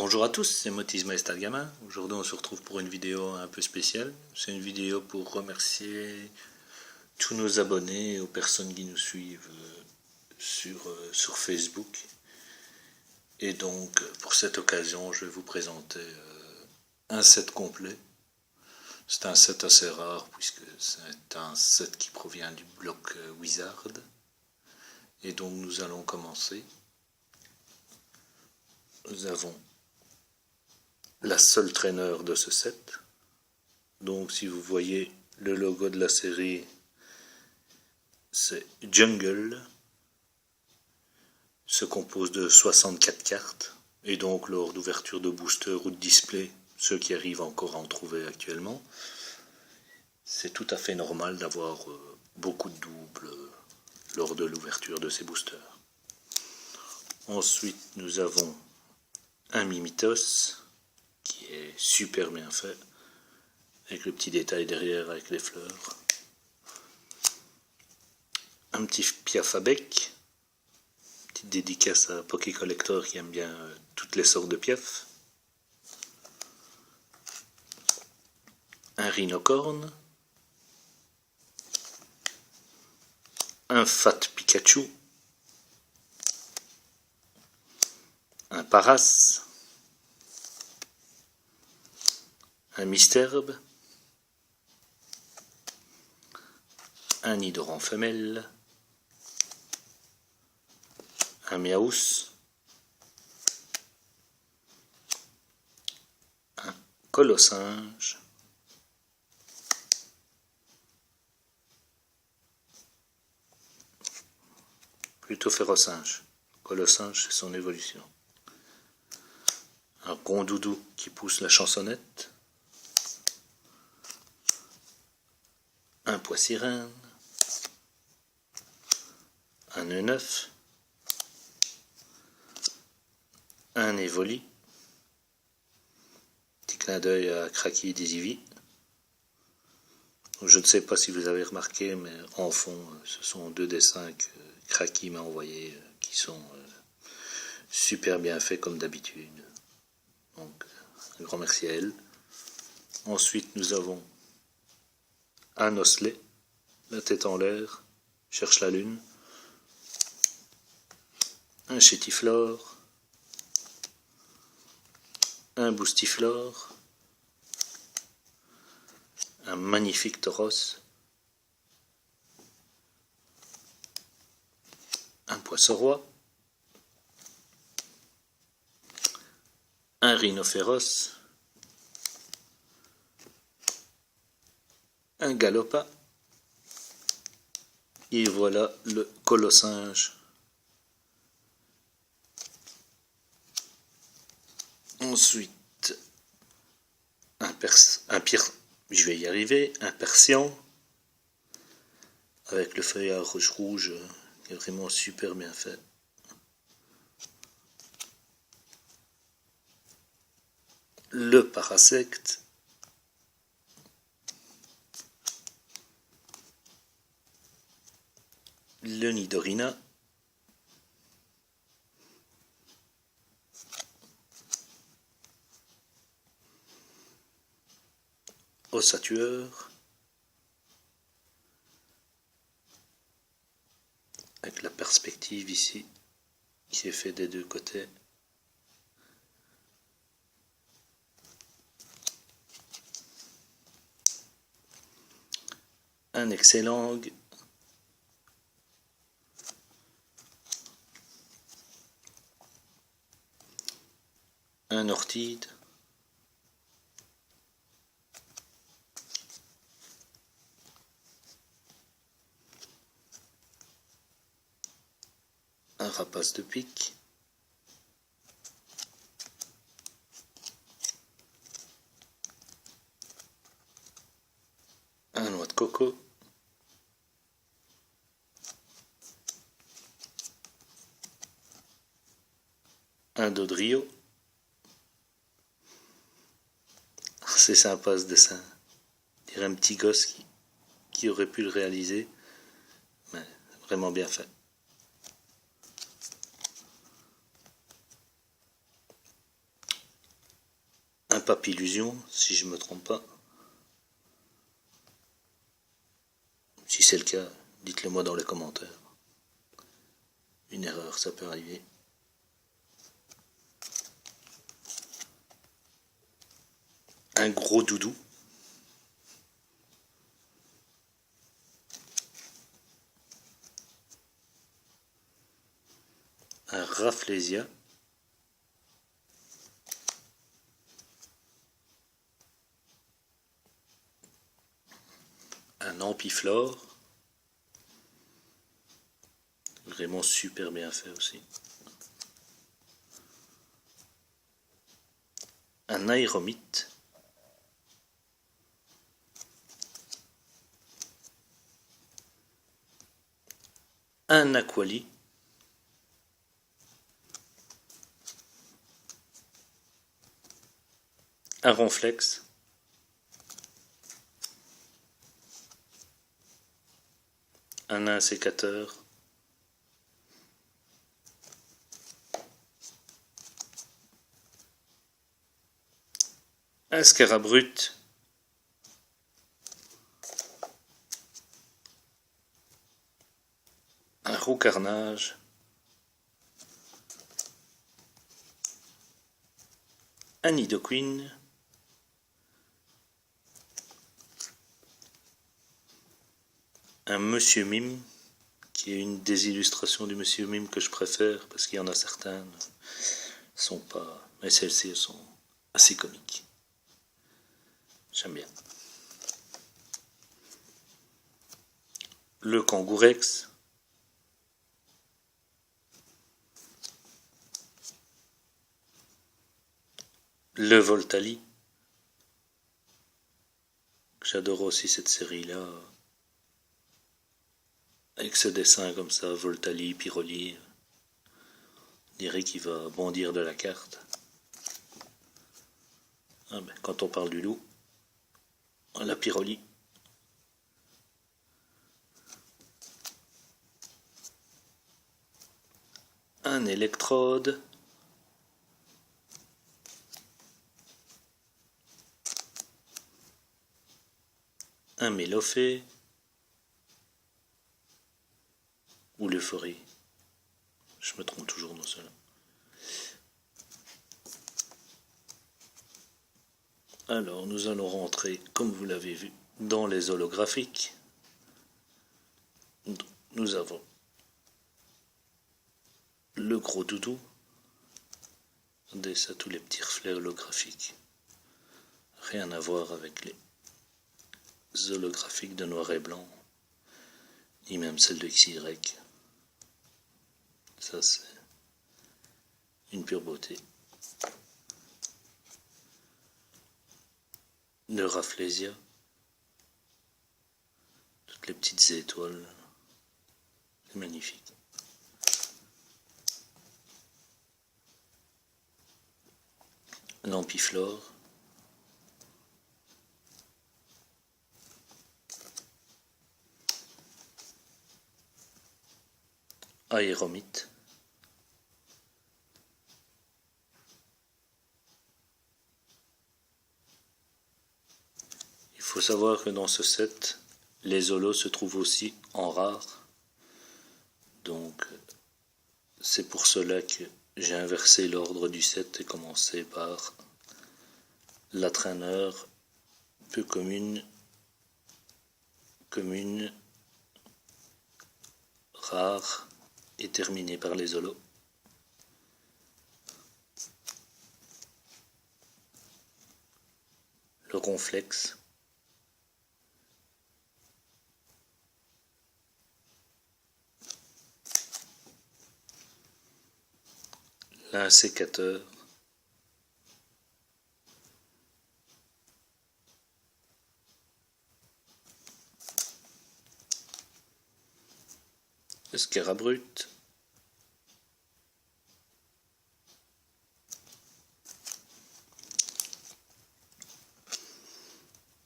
Bonjour à tous, c'est Motisme Maestal Gamin. Aujourd'hui on se retrouve pour une vidéo un peu spéciale. C'est une vidéo pour remercier tous nos abonnés et aux personnes qui nous suivent sur Facebook. Et donc pour cette occasion je vais vous présenter un set complet. C'est un set assez rare puisque c'est un set qui provient du bloc Wizard. Et donc nous allons commencer. Nous avons la seule traîneur de ce set. Donc si vous voyez le logo de la série, c'est Jungle, se compose de 64 cartes, et donc lors d'ouverture de booster ou de display, ceux qui arrivent encore à en trouver actuellement, c'est tout à fait normal d'avoir beaucoup de doubles lors de l'ouverture de ces boosters. Ensuite nous avons un Mimitos qui est super bien fait, avec le petit détail derrière avec les fleurs. Un petit Piaf à bec, petite dédicace à Poké Collector qui aime bien toutes les sortes de Piaf. Un Rhinocorn. Un Fat Pikachu. Un Paras. Un Misterbe. Un Nidoran femelle. Un Miaous. Un Colossinge. Plutôt Férocinge. Colossinge, c'est son évolution. Un Rondoudou qui pousse la chansonnette. Un Poissirène. Un E9. Un Evoli. Petit clin d'œil à Kraki des Eevee. Je ne sais pas si vous avez remarqué, mais en fond, ce sont deux dessins que Kraki m'a envoyés, qui sont super bien faits comme d'habitude. Donc, un grand merci à elle. Ensuite, nous avons un Osselet, la tête en l'air, cherche la lune. Un Chétiflore. Un Boostiflore. Un magnifique Tauros. Un Poisson-Roi. Un Rhinophéros. Un Galopa. Et voilà le Colossinge. Ensuite, un Persian, avec le feuillage rouge, qui est vraiment super bien fait. Le Parasect. Le Nidorina. Ossatueur, avec la perspective ici qui est faite des deux côtés. Un Excellang, un Ortide, un Rapace de pique, un Noix de coco, un Dodrio. C'est sympa ce dessin. On dirait un petit gosse qui aurait pu le réaliser, mais vraiment bien fait. un Papillusion, si je ne me trompe pas. Si c'est le cas, dites-le moi dans les commentaires. Une erreur, ça peut arriver. Un gros doudou. Un Rafflesia. Un Ampiflore. Vraiment super bien fait aussi. Un Aéromite. Un Aquali. Un Ronflex. Un insécateur. Un Scarabrut. Un Roucarnage. Un Nidoqueen. Un Monsieur Mime, qui est une des illustrations du Monsieur Mime que je préfère, parce qu'il y en a certaines sont pas, mais celles-ci sont assez comiques. J'aime bien. Le Kangourex. Le Voltali. J'adore aussi cette série-là. Avec ce dessin comme ça, Voltali, Pyroli. On dirait qu'il va bondir de la carte. Ah ben, quand on parle du loup, la Pyroli. Un Électrode. Un Mélophée. Ou l'Euphorie. Je me trompe toujours dans cela. Alors, nous allons rentrer, comme vous l'avez vu, dans les holographiques. Nous avons le gros doudou. Regardez ça, tous les petits reflets holographiques. Rien à voir avec les holographiques de noir et blanc, ni même celles de XY. Ça, c'est une pure beauté. Le Rafflesia. Toutes les petites étoiles. C'est magnifique. L'Ampiflore. Aéromite. Il faut savoir que dans ce set, les holos se trouvent aussi en rare. Donc, c'est pour cela que j'ai inversé l'ordre du set et commencé par la traîneur, peu commune, rare et terminée par les holos. Le Ronflex. L'insécateur. Le Scarabrut.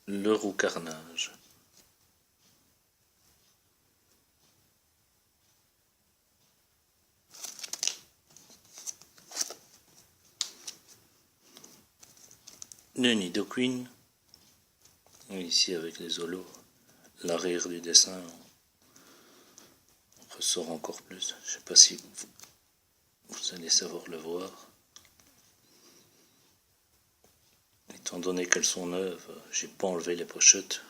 Le Roucarnage. le Nidoqueen. Ici avec les holos, l'arrière du dessin on ressort encore plus. Je sais pas si vous allez savoir le voir. Étant donné qu'elles sont neuves, j'ai pas enlevé les pochettes.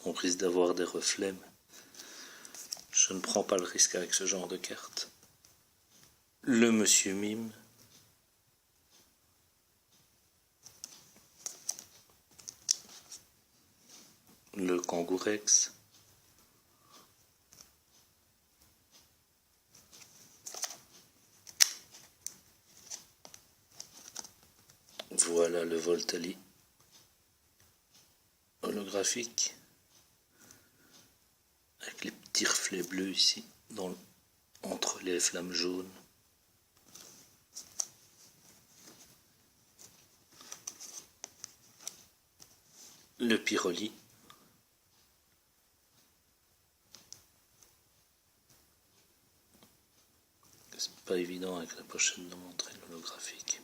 On risque d'avoir des reflets. Je ne prends pas le risque avec ce genre de carte. Le Monsieur Mime. Le Kangourex. Voilà le Voltali holographique avec les petits reflets bleus ici entre les flammes jaunes. Le Pyroli. C'est pas évident avec la pochette de montrer l'holographique.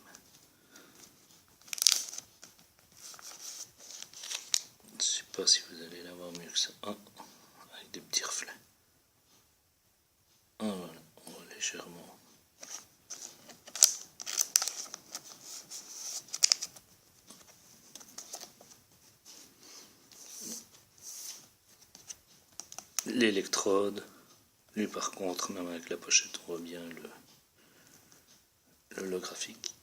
Je sais pas si vous allez l'avoir mieux que ça. Avec des petits reflets. Voilà, on voit légèrement. L'électrode. Lui par contre, même avec la pochette, on voit bien l'holographique.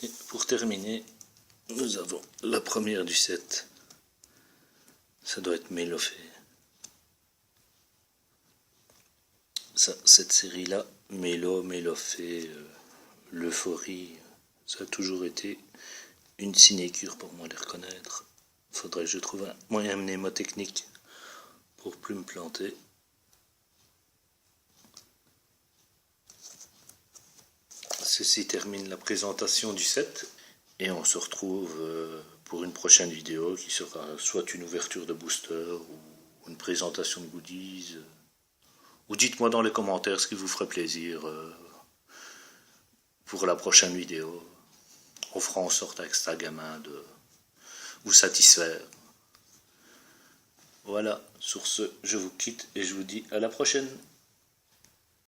Et pour terminer, nous avons la première du set. Ça doit être Melofée. Cette série-là, Melofée, l'euphorie, ça a toujours été une sinécure pour moi de les reconnaître. Faudrait que je trouve un moyen mnémotechnique pour plus me planter. Ceci termine la présentation du set et on se retrouve pour une prochaine vidéo qui sera soit une ouverture de booster ou une présentation de goodies. Ou dites-moi dans les commentaires ce qui vous ferait plaisir pour la prochaine vidéo. On fera en sorte avec Stargamin de vous satisfaire. Voilà, sur ce, je vous quitte et je vous dis à la prochaine.